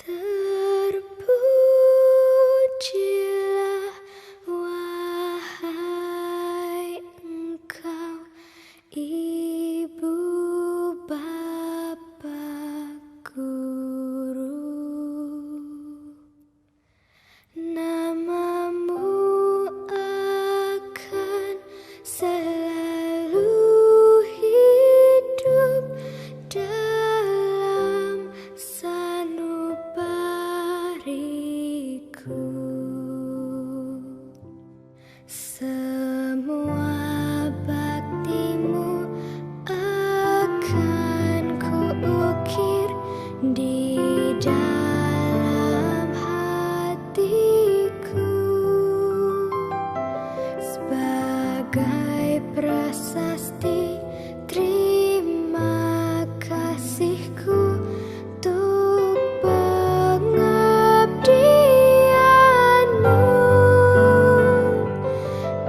Terpujilah wahai engkau, Ibu Bapa Guru. Namamu akan selalu hidup dalam sanubariku. Semua baktimu akan kuukir di dalam hatiku sebagai prasasti terima kasihku untuk pengabdianmu.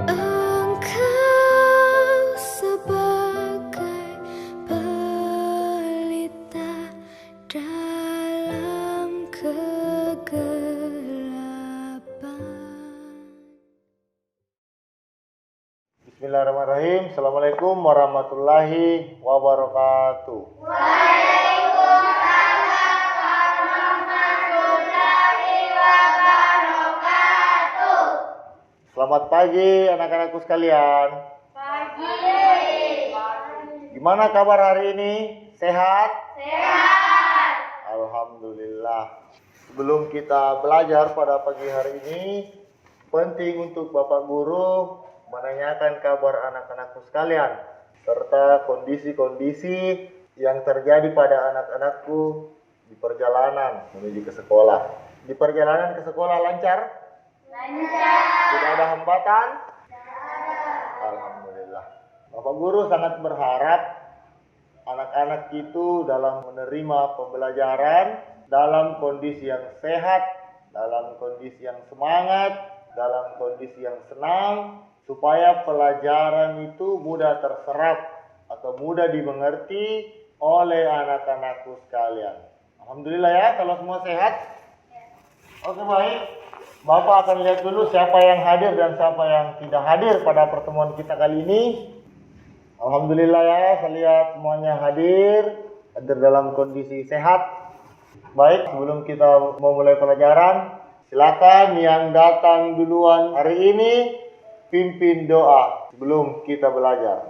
Engkau sebagai pelita dalam kegelapan. Bismillahirrahmanirrahim. Assalamualaikum warahmatullahi wabarakatuh. Selamat pagi anak-anakku sekalian. Gimana kabar hari ini? Sehat? Sehat. Alhamdulillah. Sebelum kita belajar pada pagi hari ini, penting untuk Bapak Guru menanyakan kabar anak-anakku sekalian serta kondisi-kondisi yang terjadi pada anak-anakku di perjalanan menuju ke sekolah. Di perjalanan ke sekolah lancar? Lancar. Tidak ada hambatan? Alhamdulillah. Bapak Guru sangat berharap anak-anak itu dalam menerima pembelajaran dalam kondisi yang sehat, dalam kondisi yang semangat, dalam kondisi yang senang, supaya pelajaran itu mudah terserap atau mudah dimengerti oleh anak-anakku sekalian. Alhamdulillah ya, kalau semua sehat. Oke, baik. Bapak akan lihat dulu siapa yang hadir dan siapa yang tidak hadir pada pertemuan kita kali ini. Alhamdulillah ya, saya lihat semuanya hadir dalam kondisi sehat. Baik, sebelum kita memulai pelajaran, silakan yang datang duluan hari ini pimpin doa sebelum kita belajar.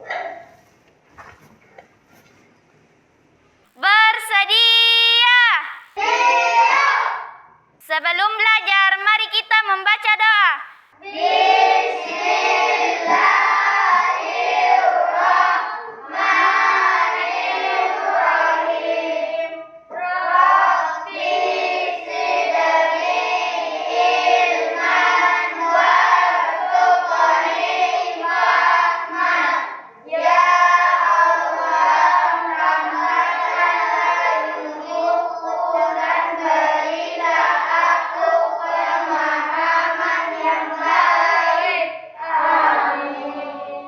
Bersedia. Sebelum belajar, mari kita membaca doa. Bismillahirrahmanirrahim. Rabbi zidni ilman warzuqni fahman. Ya Allah, rahmatan untukku dan berilah aku pemahaman yang baik. Amin.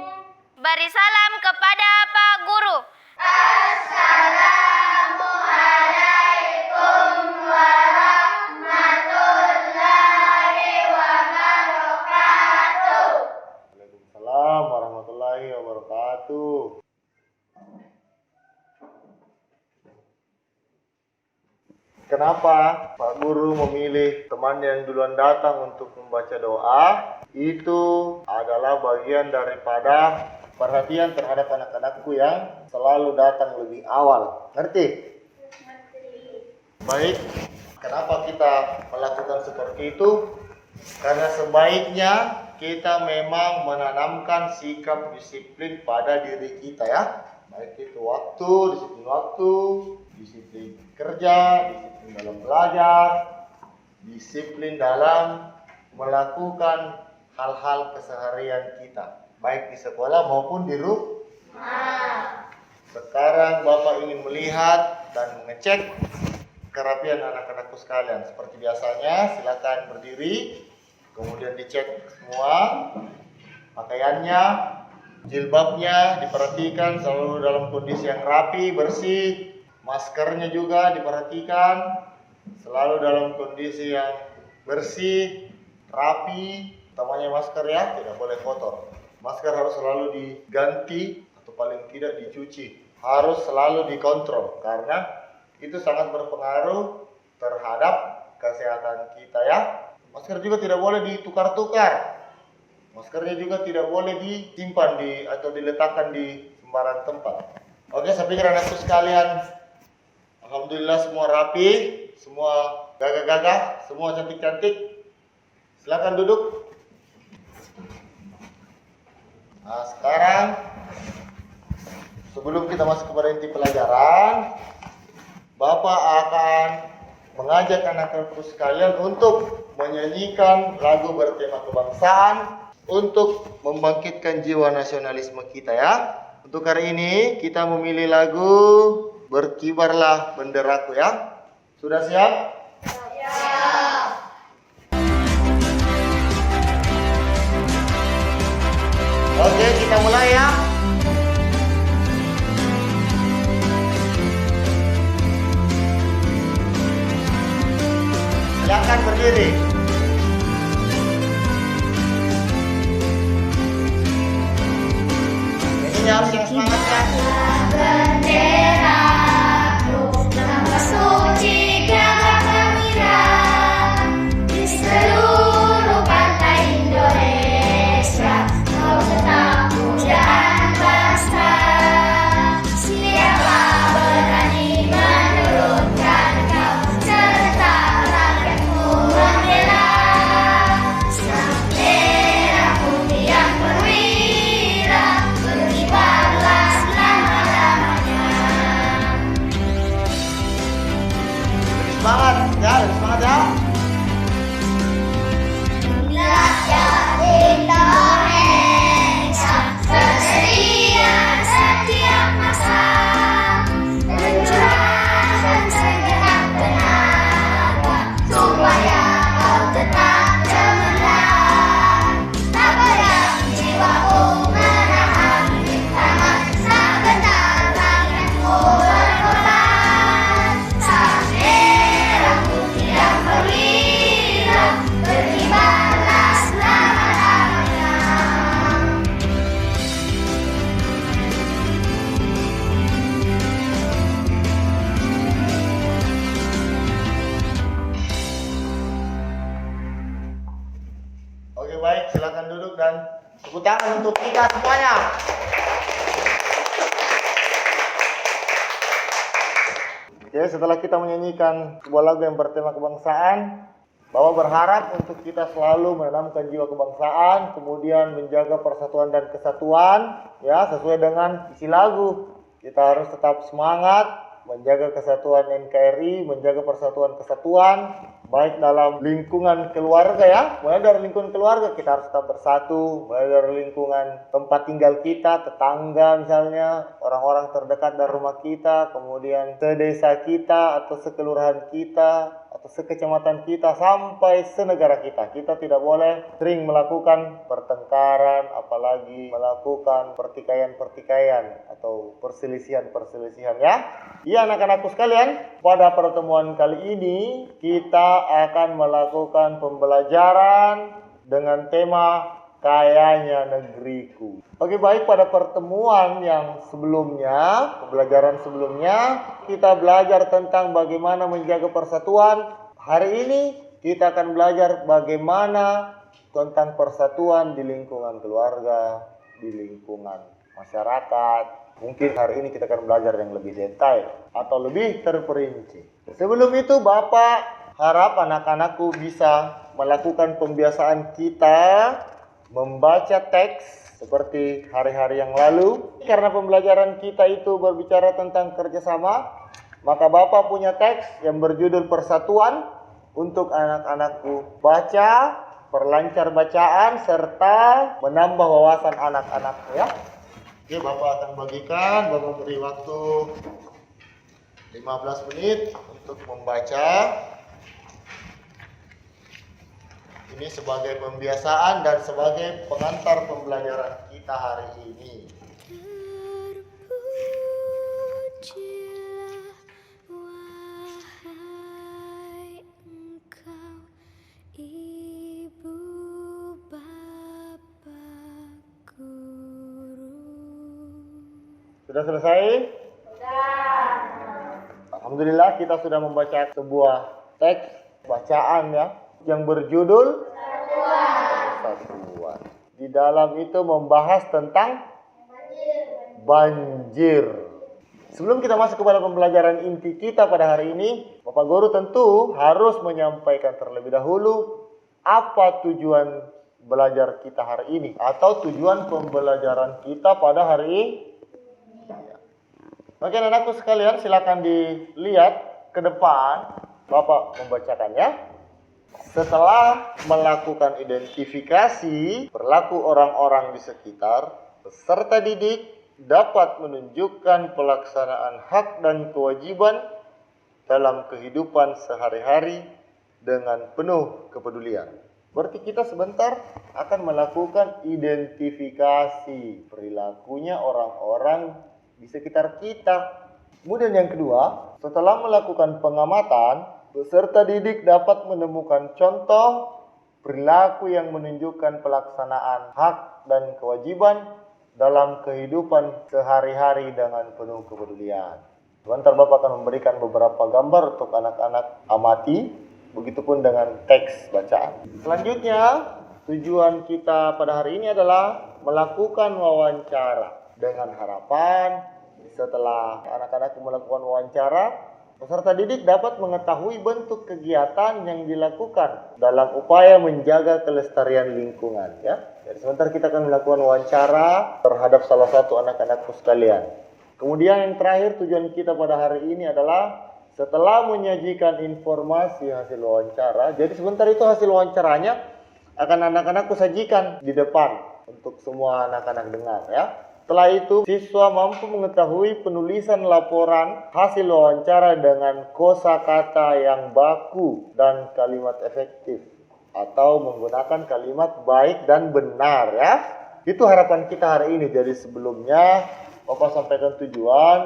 Beri salam kepada Pak Guru. Assalamualaikum warahmatullahi wabarakatuh. Waalaikumsalam warahmatullahi wabarakatuh. Kenapa Pak Guru memilih teman yang duluan datang untuk membaca doa? Itu adalah bagian daripada perhatian terhadap anak-anakku yang selalu datang lebih awal. Ngerti? Baik, kenapa kita melakukan seperti itu? Karena sebaiknya kita memang menanamkan sikap disiplin pada diri kita ya. Baik itu waktu, disiplin kerja, disiplin dalam belajar, disiplin dalam melakukan hal-hal keseharian kita, baik di sekolah maupun di rumah. Sekarang Bapak ingin melihat dan mengecek kerapian anak-anakku sekalian. Seperti biasanya, silakan berdiri, kemudian dicek semua pakaiannya, jilbabnya diperhatikan selalu dalam kondisi yang rapi, bersih. Maskernya juga diperhatikan, selalu dalam kondisi yang bersih, rapi, utamanya masker ya, tidak boleh kotor. Masker harus selalu diganti atau paling tidak dicuci. Harus selalu dikontrol karena itu sangat berpengaruh terhadap kesehatan kita ya. Masker juga tidak boleh ditukar-tukar. Maskernya juga tidak boleh disimpan atau diletakkan di sembarang tempat. Oke, saya pikir anakku sekalian, alhamdulillah semua rapi, semua gagah-gagah, semua cantik-cantik. Silakan duduk. Nah, sekarang sebelum kita masuk kepada inti pelajaran, Bapak akan mengajak anak-anakku sekalian untuk menyanyikan lagu bertema kebangsaan untuk membangkitkan jiwa nasionalisme kita ya. Untuk hari ini kita memilih lagu Berkibarlah Benderaku ya. Sudah siap? Siap. Oke, kita mulai ya. Silakan berdiri. Ini harus yang semangat ya. Benderaku, lambang suci gagah gembira di seluruh pantai Indonesia. Kau tetap pujaan bangsa. Siapa berani menurunkan kau serta rakyatmu membela sang merah putih yang perwira. Berkibarlah selama-lamanya. Semangat ya, semangat ya. Rakyat Indonesia bersedia setiap masa mencurahkan segenap tenaga supaya kau tetap cemerlang. Tak goyang jiwamu menahan rintangan, tak gentar rakyatmu berkorban. Sang merah putih yang perwira berkibarlah selama-lamanya. Oke baik, silakan duduk dan tepuk tangan untuk kita semuanya. Oke, setelah kita menyanyikan sebuah lagu yang bertema kebangsaan, Bapak berharap untuk kita selalu menanamkan jiwa kebangsaan, kemudian menjaga persatuan dan kesatuan, ya sesuai dengan isi lagu. Kita harus tetap semangat, menjaga kesatuan NKRI, menjaga persatuan kesatuan, baik dalam lingkungan keluarga ya. Mulai dari lingkungan keluarga kita harus tetap bersatu, mulai dari lingkungan tempat tinggal kita, tetangga misalnya, orang-orang terdekat dari rumah kita, kemudian sedesa kita atau sekelurahan kita atau sekecamatan kita sampai senegara kita. Kita tidak boleh sering melakukan pertengkaran, apalagi melakukan pertikaian-pertikaian atau perselisihan-perselisihan ya. Iya anak-anakku sekalian, pada pertemuan kali ini kita akan melakukan pembelajaran dengan tema Kayanya Negeriku. Oke baik, pada pertemuan yang sebelumnya, pembelajaran sebelumnya, kita belajar tentang bagaimana menjaga persatuan. Hari ini kita akan belajar bagaimana tentang persatuan di lingkungan keluarga, di lingkungan masyarakat. Mungkin hari ini kita akan belajar yang lebih detail atau lebih terperinci. Sebelum itu Bapak harap anak-anakku bisa melakukan pembiasaan kita membaca teks seperti hari-hari yang lalu. Karena pembelajaran kita itu berbicara tentang kerjasama, maka Bapak punya teks yang berjudul Persatuan untuk anak-anakku baca, perlancar bacaan, serta menambah wawasan anak-anakku ya. Oke, Bapak akan bagikan, Bapak beri waktu 15 menit untuk membaca. Ini sebagai pembiasaan dan sebagai pengantar pembelajaran kita hari ini. Terpujilah wahai Sudah selesai? Alhamdulillah kita sudah membaca sebuah teks bacaan ya yang berjudul Persatuan. Di dalam itu membahas tentang banjir. Sebelum kita masuk kepada pembelajaran inti kita pada hari ini, Bapak Guru tentu harus menyampaikan terlebih dahulu apa tujuan belajar kita hari ini atau tujuan pembelajaran kita pada hari ini. Oke, anakku sekalian, silakan dilihat ke depan. Bapak membacakannya. Setelah melakukan identifikasi perilaku orang-orang di sekitar, peserta didik dapat menunjukkan pelaksanaan hak dan kewajiban dalam kehidupan sehari-hari dengan penuh kepedulian. Berarti kita sebentar akan melakukan identifikasi perilakunya orang-orang di sekitar kita. Kemudian yang kedua, setelah melakukan pengamatan, peserta didik dapat menemukan contoh perilaku yang menunjukkan pelaksanaan hak dan kewajiban dalam kehidupan sehari-hari dengan penuh kepedulian. Sebentar Bapak akan memberikan beberapa gambar untuk anak-anak amati, begitupun dengan teks bacaan. Selanjutnya, tujuan kita pada hari ini adalah melakukan wawancara. Dengan harapan setelah anak-anak melakukan wawancara, peserta didik dapat mengetahui bentuk kegiatan yang dilakukan dalam upaya menjaga kelestarian lingkungan. Ya. Jadi sebentar kita akan melakukan wawancara terhadap salah satu anak-anakku sekalian. Kemudian yang terakhir, tujuan kita pada hari ini adalah setelah menyajikan informasi hasil wawancara. Jadi sebentar itu hasil wawancaranya akan anak-anakku sajikan di depan untuk semua anak-anak dengar ya. Setelah itu, siswa mampu mengetahui penulisan laporan hasil wawancara dengan kosakata yang baku dan kalimat efektif atau menggunakan kalimat baik dan benar ya. Itu harapan kita hari ini. Jadi sebelumnya Bapak sampaikan tujuan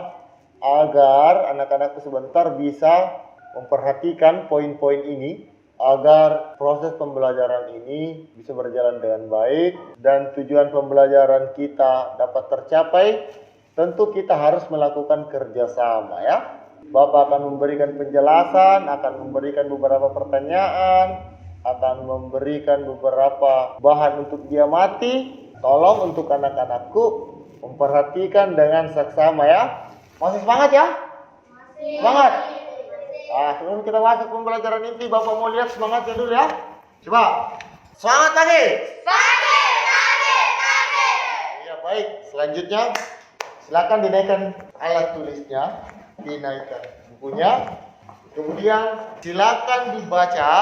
agar anak-anakku sebentar bisa memperhatikan poin-poin ini agar proses pembelajaran ini bisa berjalan dengan baik dan tujuan pembelajaran kita dapat tercapai, tentu kita harus melakukan kerjasama ya. Bapak akan memberikan penjelasan, akan memberikan beberapa pertanyaan, akan memberikan beberapa bahan untuk diamati. Tolong untuk anak-anakku memperhatikan dengan saksama ya. Masih semangat ya? Masih. Semangat? Nah, sebelum kita masuk pembelajaran inti, Bapak mau lihat semangatnya dulu ya. Coba. Semangat lagi. Iya, baik. Selanjutnya, silakan dinaikkan alat tulisnya, dinaikkan bukunya. Kemudian silakan dibaca,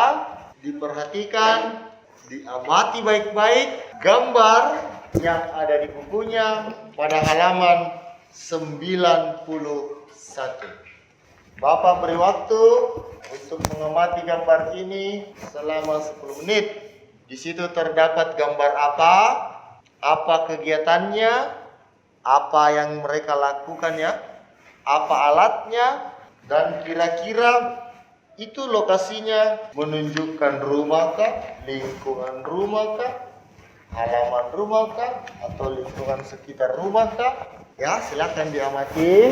diperhatikan, diamati baik-baik gambar yang ada di bukunya pada halaman 91. Bapak beri waktu untuk mengamati gambar ini selama 10 menit. Di situ terdapat gambar apa kegiatannya, apa yang mereka lakukan ya, apa alatnya, dan kira-kira itu lokasinya menunjukkan rumah kah, lingkungan rumah kah, halaman rumah kah, atau lingkungan sekitar rumah kah. Ya, silakan diamati.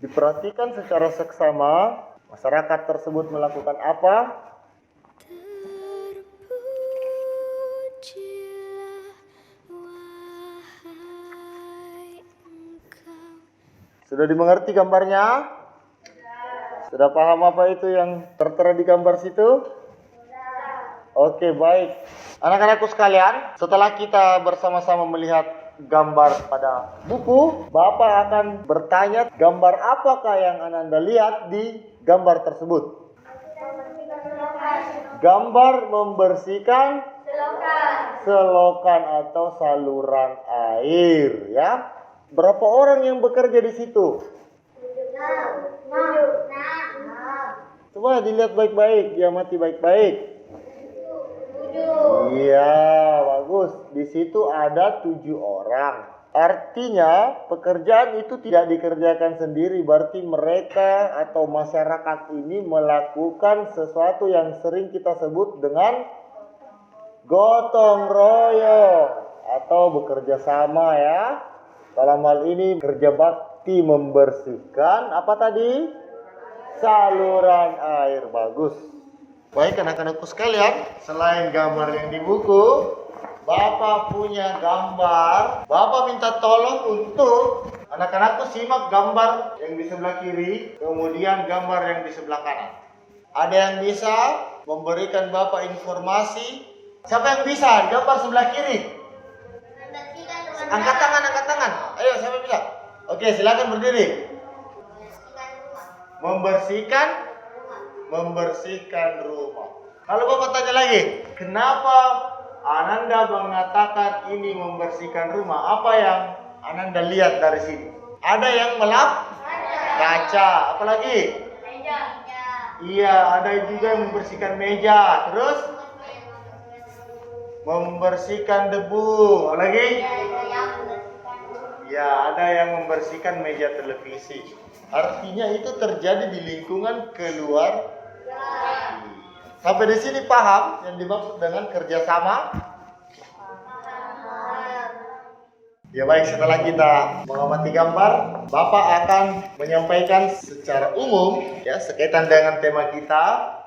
Diperhatikan secara seksama masyarakat tersebut melakukan apa. Sudah dimengerti gambarnya? Sudah paham apa itu yang tertera di gambar situ? Oke, baik. Anak-anakku sekalian, setelah kita bersama-sama melihat gambar pada buku, Bapak akan bertanya gambar apakah yang Anda lihat di gambar tersebut. Gambar membersihkan selokan atau saluran air ya. Berapa orang yang bekerja di situ? Coba dilihat baik-baik, diamati baik-baik. Iya, bagus. Di situ ada 7 orang. Artinya pekerjaan itu tidak dikerjakan sendiri. Berarti mereka atau masyarakat ini melakukan sesuatu yang sering kita sebut dengan gotong royong atau bekerja sama ya. Dalam hal ini kerja bakti membersihkan apa tadi? Saluran air. Bagus. Baik anak-anakku sekalian, selain gambar yang di buku, Bapak punya gambar. Bapak minta tolong untuk anak-anakku simak gambar yang di sebelah kiri, kemudian gambar yang di sebelah kanan. Ada yang bisa memberikan Bapak informasi? Siapa yang bisa gambar sebelah kiri? Angkat tangan. Ayo, siapa bisa? Oke, silakan berdiri. Membersihkan rumah. Kalau Bapak tanya lagi, kenapa Ananda mengatakan ini membersihkan rumah? Apa yang Ananda lihat dari sini? Ada yang melap? Kaca. Apalagi? Meja. Iya, ada juga yang membersihkan meja. Terus? Membersihkan debu. Apalagi? Ya, ada yang membersihkan meja televisi. Artinya itu terjadi di lingkungan keluar. Sampai di sini paham yang dimaksud dengan kerjasama? Ya baik, setelah kita mengamati gambar, Bapak akan menyampaikan secara umum ya sekaitan dengan tema kita,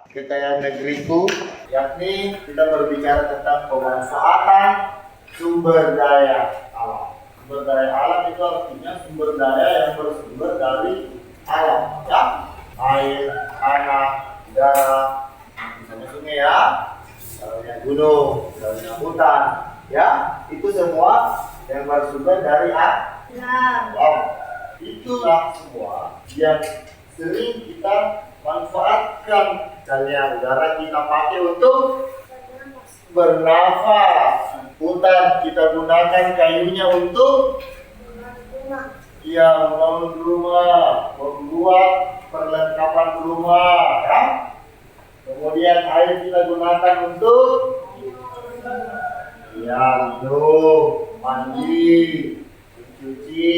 kekayaan negeriku, yakni kita berbicara tentang pemanfaatan sumber daya alam. Sumber daya alam itu artinya sumber daya yang bersumber dari alam, ya, air, tanah, udara, misalnya sungai ya, misalnya gunung, misalnya hutan, ya, itu semua yang bersumber dari alam. Itulah semua yang sering kita manfaatkan. Misalnya udara kita pakai untuk bernafas, hutan kita gunakan kayunya untuk membangun rumah, membuat perlengkapan rumah, ya. Kemudian air kita gunakan untuk minum, mandi, mencuci,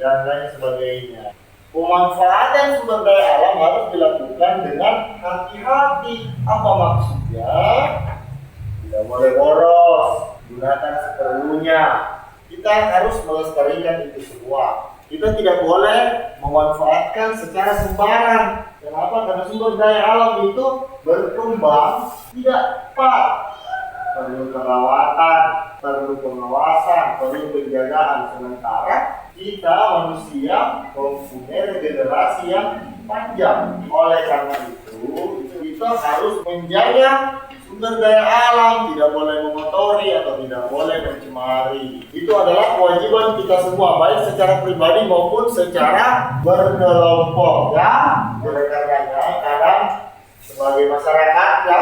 dan lain sebagainya. Pemanfaatan sumber daya alam harus dilakukan dengan hati-hati. Apa maksudnya? Tidak boleh boros, gunakan seperlunya. Kita harus melestarikan itu semua. Kita tidak boleh memanfaatkan secara sembarang. Kenapa? Karena sumber daya alam itu berkembang tidak tepat. Perlu perawatan, perlu pengawasan, perlu penjagaan. Sementara kita manusia mempunyai regenerasi yang panjang. Oleh karena itu kita harus menjaga sumber daya alam, tidak boleh mengotori atau tidak boleh mencemari. Itu adalah kewajiban kita semua, baik secara pribadi maupun secara berkelompok, ya. Oleh karenanya, kadang sebagai masyarakat, ya,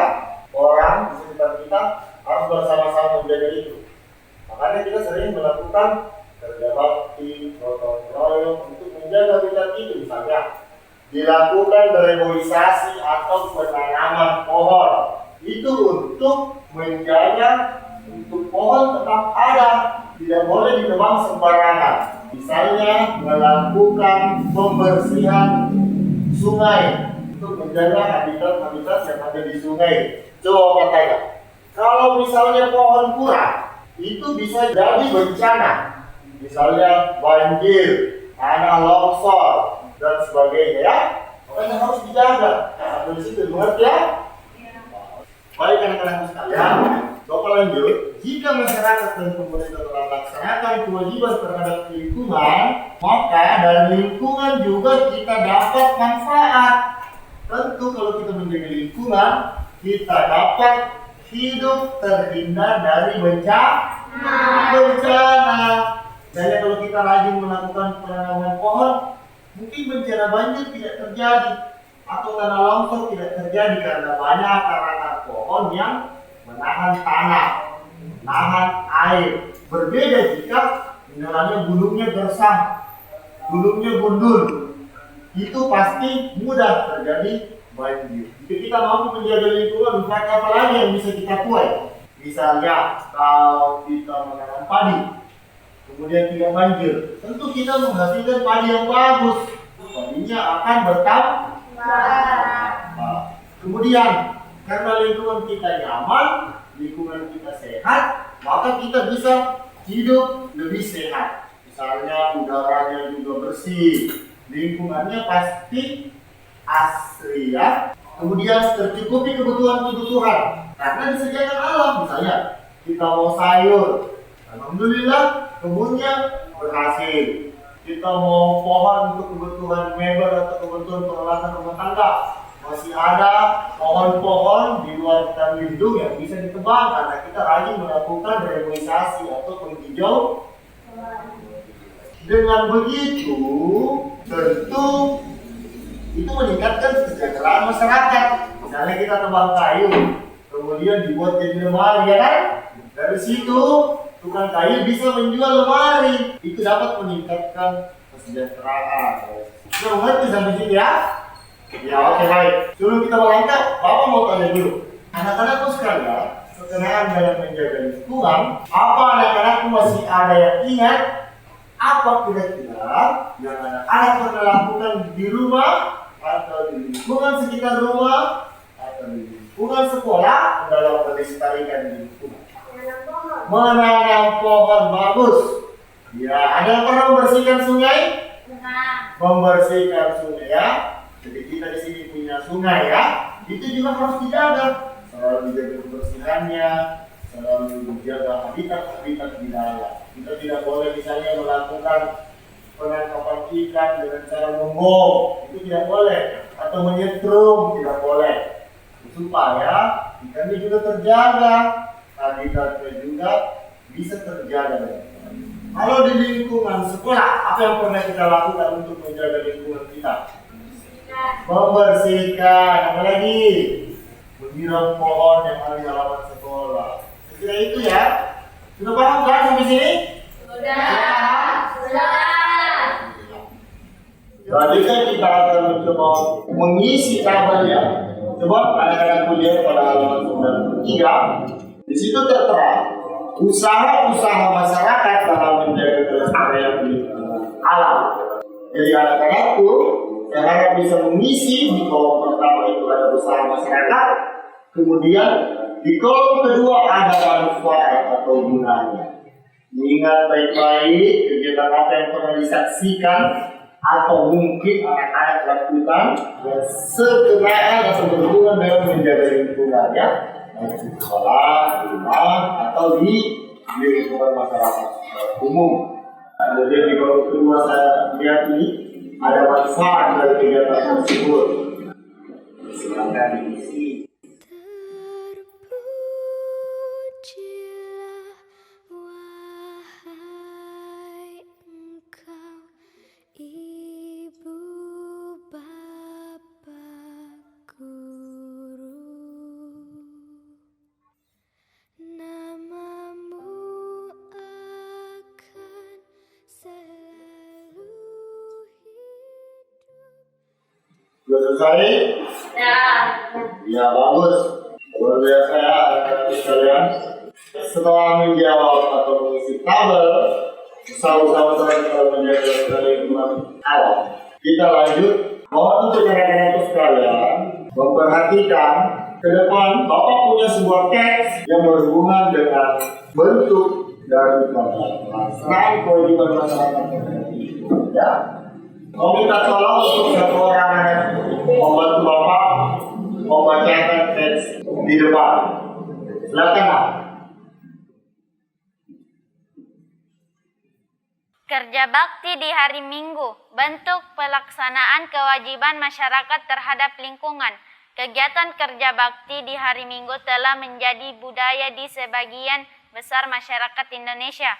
orang di sekitar kita harus bersama-sama menjaga itu. Makanya kita sering melakukan kerja bakti, gotong royong untuk menjaga hutan itu. Misalnya dilakukan reboisasi atau penanaman pohon. Itu untuk menjaga untuk pohon tetap ada, tidak boleh ditebang sembarangan. Misalnya melakukan pembersihan sungai untuk menjaga habitat-habitat yang ada di sungai. Coba tanya, kalau misalnya pohon kurang, itu bisa jadi bencana. Misalnya banjir, tanah longsor, dan sebagainya, ya. Makanya harus dijaga. Sampai di situ, mengerti ya? Baik anak-anak sekalian, Bapak lanjut. Jika masyarakat dan pemerintah telah melaksanakan kewajiban terhadap lingkungan, maka dari lingkungan juga kita dapat manfaat. Tentu kalau kita menjaga lingkungan, kita dapat hidup terhindar dari bencana. Misalnya kalau kita rajin melakukan penanaman pohon, mungkin bencana banjir tidak terjadi atau tanah longsor tidak terjadi karena banyak akar-akar pohon yang menahan tanah, menahan air. Berbeda jika misalnya gunungnya gersang, gunungnya gundul, itu pasti mudah terjadi banjir. Jika kita mampu menjaga lingkungan, maka apa lagi yang bisa kita buat? Misalnya kalau kita menanam padi, kemudian tidak banjir, tentu kita menghasilkan padi yang bagus, padinya akan bertambah. Kemudian karena lingkungan kita nyaman, lingkungan kita sehat, maka kita bisa hidup lebih sehat. Misalnya udaranya juga bersih, lingkungannya pasti asri ya. Kemudian tercukupi kebutuhan-kebutuhan karena disediakan alam. Misalnya kita mau sayur, alhamdulillah kebunnya berhasil. Kita mau pohon untuk kebutuhan mebel atau kebutuhan peralatan rumah tangga, masih ada pohon-pohon di luar hutan lindung yang bisa ditebang karena kita rajin melakukan reboisasi atau penghijau. Dengan begitu, tentu itu meningkatkan kesejahteraan masyarakat. Misalnya kita tebang kayu, kemudian dibuat jadi lemari, ya kan? Dari situ tukang kayu bisa menjual lemari. Itu dapat meningkatkan kesejahteraan. Sudah mengerti sampai sini ya? Ya, oke, baik. Sebelum kita melangkah, Bapak mau tanya dulu. Anak-anakku sekalian, berkenaan dalam menjaga lingkungan, apa anak-anakku masih ada yang ingat apa kira-kira yang anak-anak pernah lakukan di rumah atau di lingkungan sekitar rumah atau di lingkungan sekolah dalam melestarikan lingkungan? Menanam pohon, bagus. Ya, ada yang pernah membersihkan sungai? Membersihkan sungai ya. Jadi kita di sini punya sungai ya. Itu juga harus dijaga. Selalu dijaga kebersihannya, selalu dijaga habitat-habitat di dalam. Kita tidak boleh misalnya melakukan penangkapan ikan dengan cara membom, itu tidak boleh. Atau menyetrum, tidak boleh. Supaya ikannya juga terjaga, habitatnya juga bisa terjaga. Kalau di lingkungan sekolah, apa yang pernah kita lakukan untuk menjaga lingkungan kita? Membersihkan, apa lagi? Menyiram pohon yang ada di halaman sekolah. Kira itu ya. Sudah paham kan sampai sini? Sudah. Jadi kan kita akan mencoba mengisi tabelnya. Coba anak-anak kuliah pada halaman 93. Di situ tertera usaha-usaha masyarakat dalam menjaga kelestarian lingkungan alam. Jadi anak-anakku saya harap bisa mengisi di kolom pertama itu ada usaha masyarakat, kemudian di kolom kedua ada manfaat atau gunanya. Ingat baik-baik kegiatan apa yang pernah disaksikan atau mungkin anak-anak lakukan yang sekenaan atau berhubungan dengan menjaga lingkungan ya, baik di sekolah, di rumah atau di lingkungan masyarakat umum. Kemudian di kolom kedua saya lihat ini ada manfaat dari kegiatan tersebut. Silakan diisi. Sudah selesai? Ya, bagus. Luar biasa ya anak-anak sekalian. Setelah menjawab atau mengisi tabel usaha-usaha masyarakat dalam menjaga lingkungan alam, kita lanjut. Mohon untuk anak-anak sekalian memperhatikan ke depan. Bapak punya sebuah teks yang berhubungan dengan bentuk dari pelaksanaan kewajiban masyarakat ya. Mau minta tolong untuk satu orang membantu Bapak membacakan teks di depan. Silakan Pak. Kerja bakti di hari Minggu, bentuk pelaksanaan kewajiban masyarakat terhadap lingkungan. Kegiatan kerja bakti di hari Minggu telah menjadi budaya di sebagian besar masyarakat Indonesia.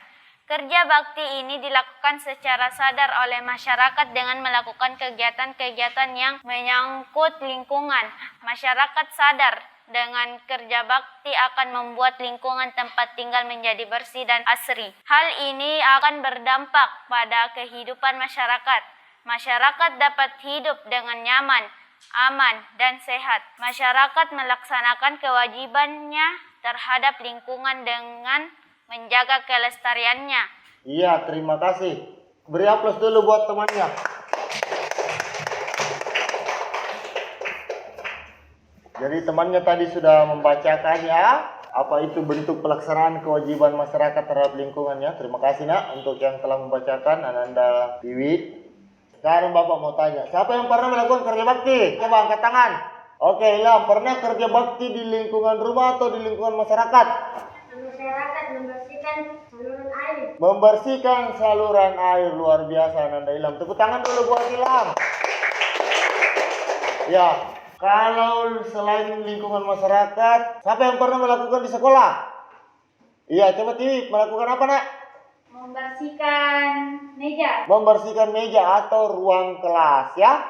Kerja bakti ini dilakukan secara sadar oleh masyarakat dengan melakukan kegiatan-kegiatan yang menyangkut lingkungan. Masyarakat sadar dengan kerja bakti akan membuat lingkungan tempat tinggal menjadi bersih dan asri. Hal ini akan berdampak pada kehidupan masyarakat. Masyarakat dapat hidup dengan nyaman, aman, dan sehat. Masyarakat melaksanakan kewajibannya terhadap lingkungan dengan menjaga kelestariannya. Iya, terima kasih. Beri aplaus dulu buat temannya. Jadi temannya tadi sudah membacakan ya. apa itu bentuk pelaksanaan kewajiban masyarakat terhadap lingkungannya. Terima kasih nak untuk yang telah membacakan, Ananda Wiwi. Sekarang Bapak mau tanya, siapa yang pernah melakukan kerja bakti? Coba angkat tangan. Oke, Ilham, pernah kerja bakti di lingkungan rumah atau di lingkungan masyarakat? Masyarakat membersihkan saluran air. Membersihkan saluran air, luar biasa Ananda Ilham. Tepuk tangan dulu buat Ilham. Ya, kalau selain lingkungan masyarakat, siapa yang pernah melakukan di sekolah? Iya, coba Tiwi, melakukan apa nak? Membersihkan meja. Membersihkan meja atau ruang kelas ya.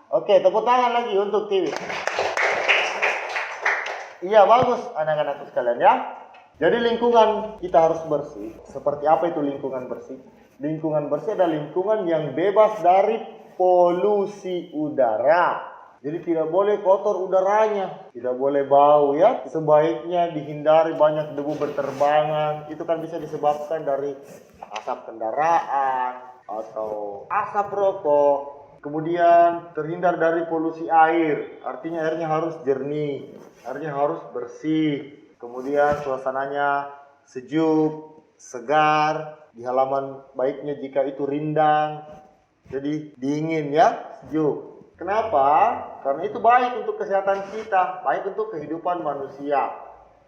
Oke, tepuk tangan lagi untuk Tiwi. Iya, bagus anak-anakku sekalian ya. Jadi lingkungan kita harus bersih. Seperti apa itu lingkungan bersih? Lingkungan bersih adalah lingkungan yang bebas dari polusi udara. Jadi tidak boleh kotor udaranya, tidak boleh bau ya. Sebaiknya dihindari banyak debu berterbangan. Itu kan bisa disebabkan dari asap kendaraan atau asap rokok. Kemudian terhindar dari polusi air. Artinya airnya harus jernih, airnya harus bersih. Kemudian suasananya sejuk, segar. Di halaman baiknya jika itu rindang. Jadi dingin ya, sejuk. Kenapa? Karena itu baik untuk kesehatan kita, baik untuk kehidupan manusia.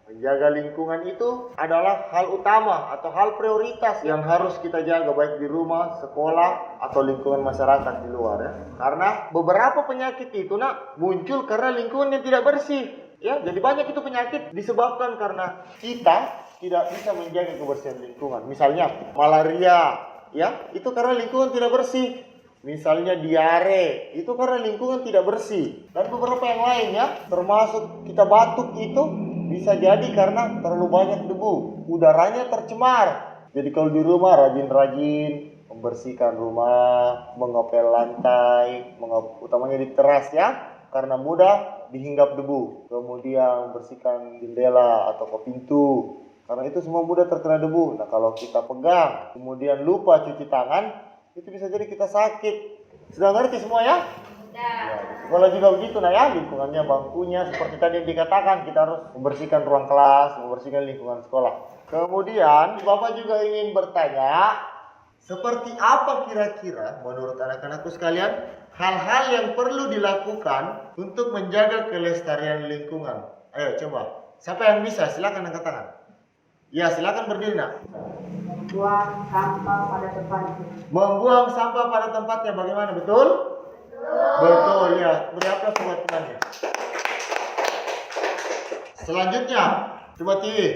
Menjaga lingkungan itu adalah hal utama atau hal prioritas yang harus kita jaga baik di rumah, sekolah, atau lingkungan masyarakat di luar ya. Karena beberapa penyakit itu muncul karena lingkungan yang tidak bersih. Ya, jadi banyak itu penyakit disebabkan karena kita tidak bisa menjaga kebersihan lingkungan. Misalnya malaria, ya, itu karena lingkungan tidak bersih. Misalnya diare, itu karena lingkungan tidak bersih. Dan beberapa yang lain ya, termasuk kita batuk itu bisa jadi karena terlalu banyak debu. Udaranya tercemar. Jadi kalau di rumah rajin-rajin membersihkan rumah, mengepel lantai, utamanya di teras ya, karena mudah dihinggap debu. Kemudian membersihkan jendela atau pintu, karena itu semua mudah terkena debu. Nah kalau kita pegang, kemudian lupa cuci tangan, itu bisa jadi kita sakit. Sudah ngerti semua ya? Ya, sekolah juga begitu ya, lingkungannya, bangkunya seperti tadi yang dikatakan, kita harus membersihkan ruang kelas, membersihkan lingkungan sekolah. Kemudian Bapak juga ingin bertanya, seperti apa kira-kira menurut anak-anakku sekalian hal-hal yang perlu dilakukan untuk menjaga kelestarian lingkungan? Ayo coba, siapa yang bisa? Silakan angkat tangan. Ya, silakan berdiri nak. Membuang sampah pada tempatnya. Membuang sampah pada tempatnya bagaimana? Betul? Betul ya. Beri aplaus buat temannya. Selanjutnya, coba Tiwi.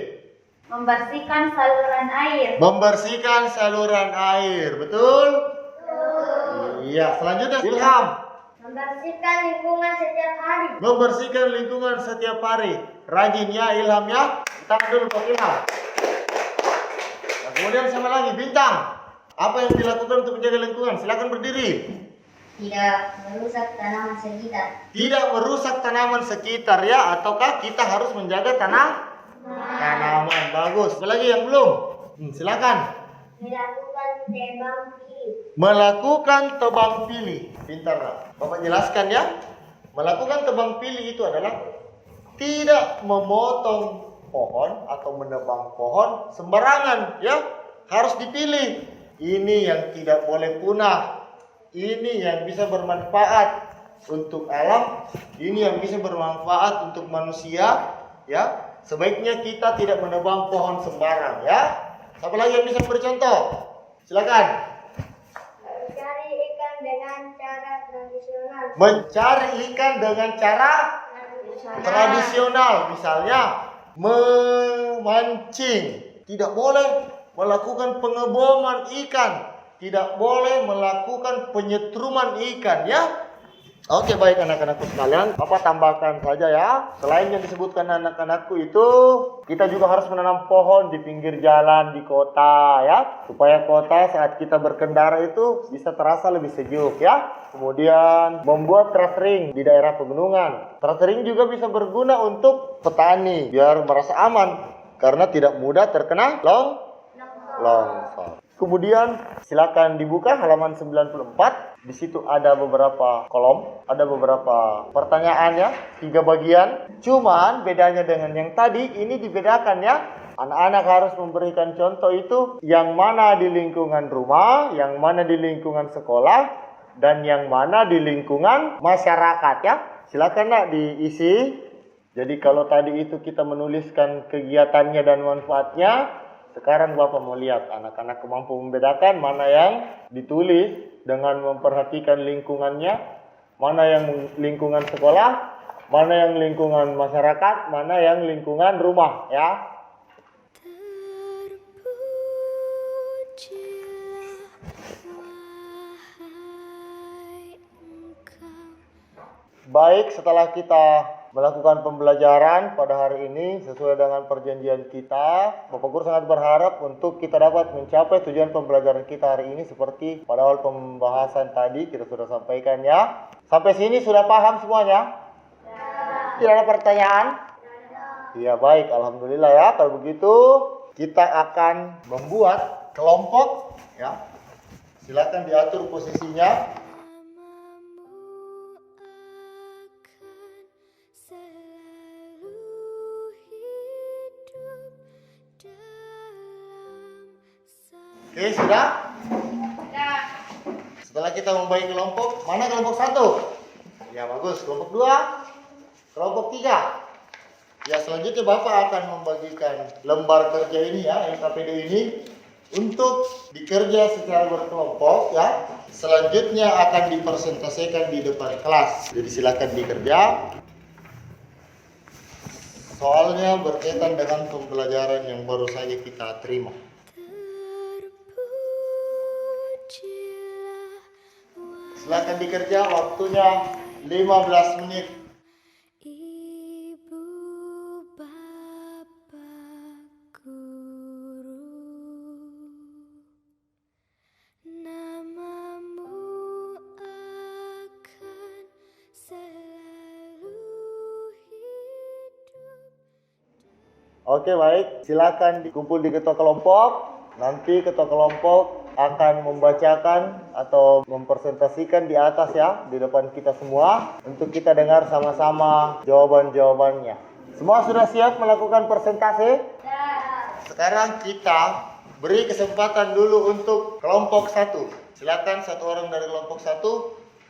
Membersihkan saluran air. Membersihkan saluran air. Betul? Iya. Selanjutnya Ilham. Membersihkan lingkungan setiap hari. Membersihkan lingkungan setiap hari. Rajin ya Ilham ya. Tangan dulu buat Ilham. Kemudian sama lagi Bintang, apa yang dilakukan untuk menjaga lingkungan? Silakan berdiri. Tidak merusak tanaman sekitar. Tidak merusak tanaman sekitar ya, ataukah kita harus menjaga tanaman? Bagus. Apa lagi yang belum? Silakan. Melakukan tebang pilih. Melakukan tebang pilih. Pintar lah. Bapak jelaskan ya. Melakukan tebang pilih itu adalah tidak memotong pohon atau menebang pohon sembarangan ya, harus dipilih. Ini yang tidak boleh punah, ini yang bisa bermanfaat untuk alam, ini yang bisa bermanfaat untuk manusia ya. Sebaiknya kita tidak menebang pohon sembarang ya. Siapa lagi yang bisa beri contoh? Silakan. Mencari ikan dengan cara tradisional. Mencari ikan dengan cara tradisional, misalnya memancing. Tidak boleh melakukan pengeboman ikan, tidak boleh melakukan penyetruman ikan ya. Oke, baik anak-anakku sekalian, Bapak tambahkan saja ya. Selain yang disebutkan anak-anakku itu, kita juga harus menanam pohon di pinggir jalan di kota ya, supaya kota saat kita berkendara itu bisa terasa lebih sejuk ya. Kemudian membuat terasering di daerah pegunungan. Terasering juga bisa berguna untuk petani biar merasa aman karena tidak mudah terkena longsor. Kemudian silakan dibuka halaman 94. Di situ ada beberapa kolom, ada beberapa pertanyaan ya, 3 bagian. Cuman bedanya dengan yang tadi, ini dibedakan ya. Anak-anak harus memberikan contoh itu yang mana di lingkungan rumah, yang mana di lingkungan sekolah, dan yang mana di lingkungan masyarakat ya. Silakan nak diisi. Jadi kalau tadi itu kita menuliskan kegiatannya dan manfaatnya, sekarang Bapak mau lihat anak-anak mampu membedakan mana yang ditulis dengan memperhatikan lingkungannya, mana yang lingkungan sekolah, mana yang lingkungan masyarakat, mana yang lingkungan rumah ya. Baik, setelah kita melakukan pembelajaran pada hari ini sesuai dengan perjanjian kita, Bapak Guru sangat berharap untuk kita dapat mencapai tujuan pembelajaran kita hari ini seperti pada awal pembahasan tadi kita sudah sampaikan ya. Sampai sini sudah paham semuanya? Tidak ada pertanyaan? Iya, baik, alhamdulillah ya. Kalau begitu kita akan membuat kelompok ya. Silakan diatur posisinya. Oke, sudah? Sudah. Setelah kita membagi kelompok, mana kelompok 1? Ya, bagus. Kelompok 2, kelompok 3. Ya, selanjutnya Bapak akan membagikan lembar kerja ini ya, LKPD ini untuk dikerja secara berkelompok ya. Selanjutnya akan dipresentasikan di depan kelas. Jadi silakan dikerja. Soalnya berkaitan dengan pembelajaran yang baru saja kita terima. Silakan dikerja, waktunya 15 menit. Ibu, Bapak, Guru, namamu akan selalu hidup. Oke, baik. Silakan dikumpul di ketua kelompok. Nanti ketua kelompok akan membacakan atau mempresentasikan di atas ya, di depan kita semua untuk kita dengar sama-sama jawaban-jawabannya. Semua sudah siap melakukan presentasi? Sekarang kita beri kesempatan dulu untuk kelompok 1. Silakan satu orang dari kelompok 1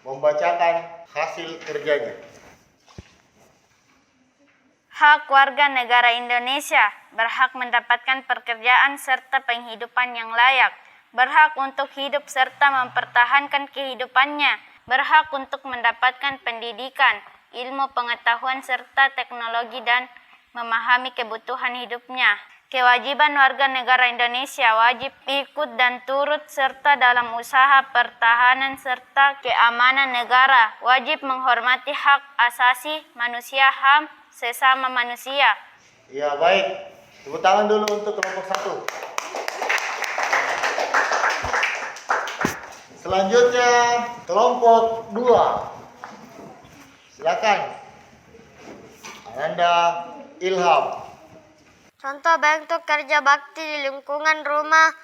membacakan hasil kerjanya. Hak warga negara Indonesia berhak mendapatkan pekerjaan serta penghidupan yang layak, berhak untuk hidup serta mempertahankan kehidupannya, berhak untuk mendapatkan pendidikan, ilmu pengetahuan serta teknologi dan memahami kebutuhan hidupnya. Kewajiban warga negara Indonesia wajib ikut dan turut serta dalam usaha pertahanan serta keamanan negara, wajib menghormati hak asasi manusia, HAM sesama manusia. Ya, baik. Tepuk tangan dulu untuk kelompok 1. Selanjutnya kelompok 2. Silakan. Ananda Ilham. Contoh bentuk kerja bakti di lingkungan rumah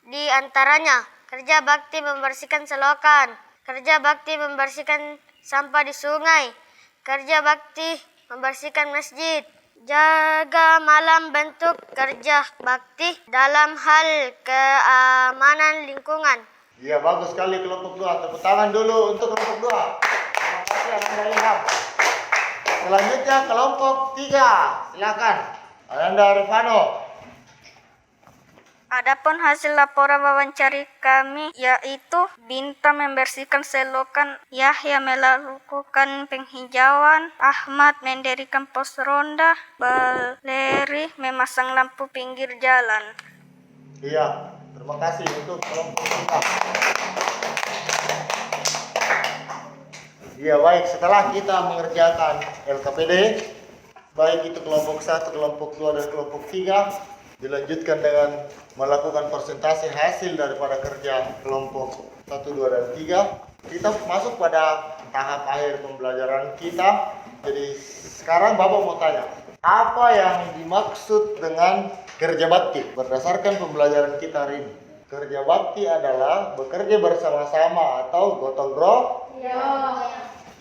di antaranya kerja bakti membersihkan selokan, kerja bakti membersihkan sampah di sungai, kerja bakti membersihkan masjid. Jaga malam bentuk kerja bakti dalam hal keamanan lingkungan. Iya, bagus sekali kelompok 2. Tepuk tangan dulu untuk kelompok 2. Terima kasih Ananda Ilham. Selanjutnya kelompok 3. Silakan. Ananda Rifano. Adapun hasil laporan wawancara kami yaitu Binta membersihkan selokan, Yahya melakukan penghijauan, Ahmad mendirikan pos ronda, Baleri memasang lampu pinggir jalan. Iya, terima kasih untuk kelompok 3. Iya, baik. Setelah kita mengerjakan LKPD, baik itu kelompok 1, kelompok 2, dan kelompok 3, dilanjutkan dengan melakukan presentasi hasil daripada kerja kelompok 1, 2, dan 3. Kita masuk pada tahap akhir pembelajaran kita. Jadi sekarang Bapak mau tanya, apa yang dimaksud dengan kerja bakti berdasarkan pembelajaran kita hari ini? Kerja bakti adalah bekerja bersama-sama atau gotong royong.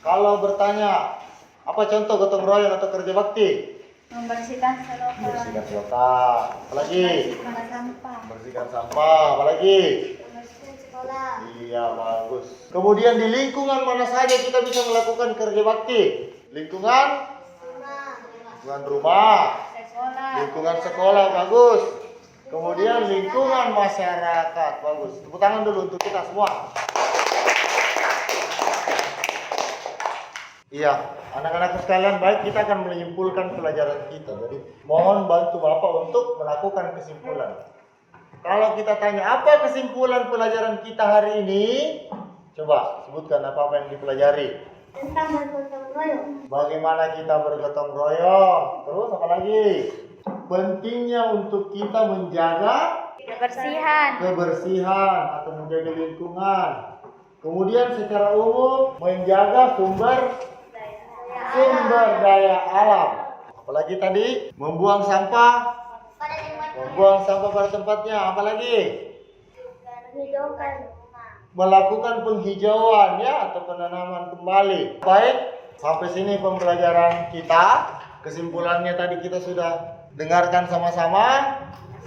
Kalau bertanya, apa contoh gotong royong atau kerja bakti? Membersihkan selokan. Bersihkan selokan. Apalagi? Membersihkan sampah. Bersihkan sampah. Apalagi? Membersihkan sekolah. Iya, bagus. Kemudian di lingkungan mana saja kita bisa melakukan kerja bakti? Lingkungan? Lingkungan rumah. Lingkungan sekolah, bagus. Kemudian lingkungan masyarakat, bagus. Tepuk tangan dulu untuk kita semua. Iya, anak-anakku sekalian, baik, kita akan menyimpulkan pelajaran kita. Jadi mohon bantu Bapak untuk melakukan kesimpulan. Kalau kita tanya apa kesimpulan pelajaran kita hari ini, coba sebutkan apa yang dipelajari. Tentang bergotong royong. Bagaimana kita bergotong royong. Terus apa lagi? Pentingnya untuk kita menjaga kebersihan atau menjaga lingkungan. Kemudian secara umum menjaga sumber daya alam. Apalagi tadi membuang sampah pada tempatnya. Apalagi melakukan penghijauan ya atau penanaman kembali. Baik, sampai sini pembelajaran kita. Kesimpulannya tadi kita sudah dengarkan sama-sama.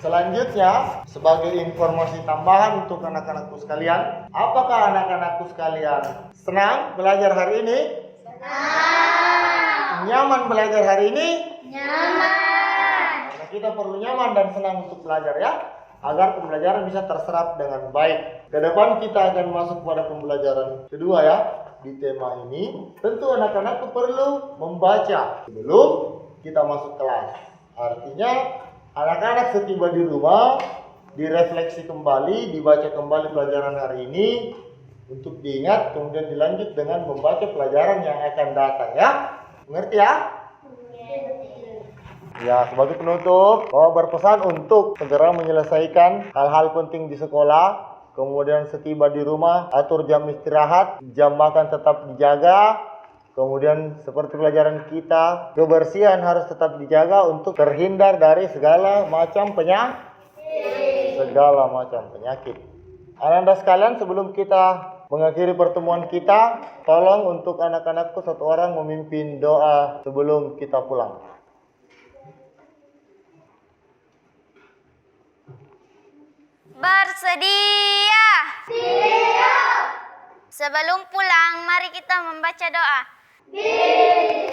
Selanjutnya, sebagai informasi tambahan untuk anak-anakku sekalian, apakah anak-anakku sekalian senang belajar hari ini? Senang. Nyaman belajar hari ini? Nyaman. Karena kita perlu nyaman dan senang untuk belajar ya, agar pembelajaran bisa terserap dengan baik. Ke depan kita akan masuk pada pembelajaran kedua ya. Di tema ini, tentu anak-anakku perlu membaca sebelum kita masuk kelas. Artinya, anak-anak setiba di rumah, direfleksi kembali, dibaca kembali pelajaran hari ini, untuk diingat, kemudian dilanjut dengan membaca pelajaran yang akan datang ya. Mengerti ya? Ya, sebagai penutup, Bapak berpesan untuk segera menyelesaikan hal-hal penting di sekolah. Kemudian setiba di rumah, atur jam istirahat, jam makan tetap dijaga. Kemudian seperti pelajaran kita, kebersihan harus tetap dijaga untuk terhindar dari segala macam penyakit. Anak-anak sekalian, sebelum kita mengakhiri pertemuan kita, tolong untuk anak-anakku satu orang memimpin doa sebelum kita pulang. Bersedia. Siap. Sebelum pulang, mari kita membaca doa. Bismillah.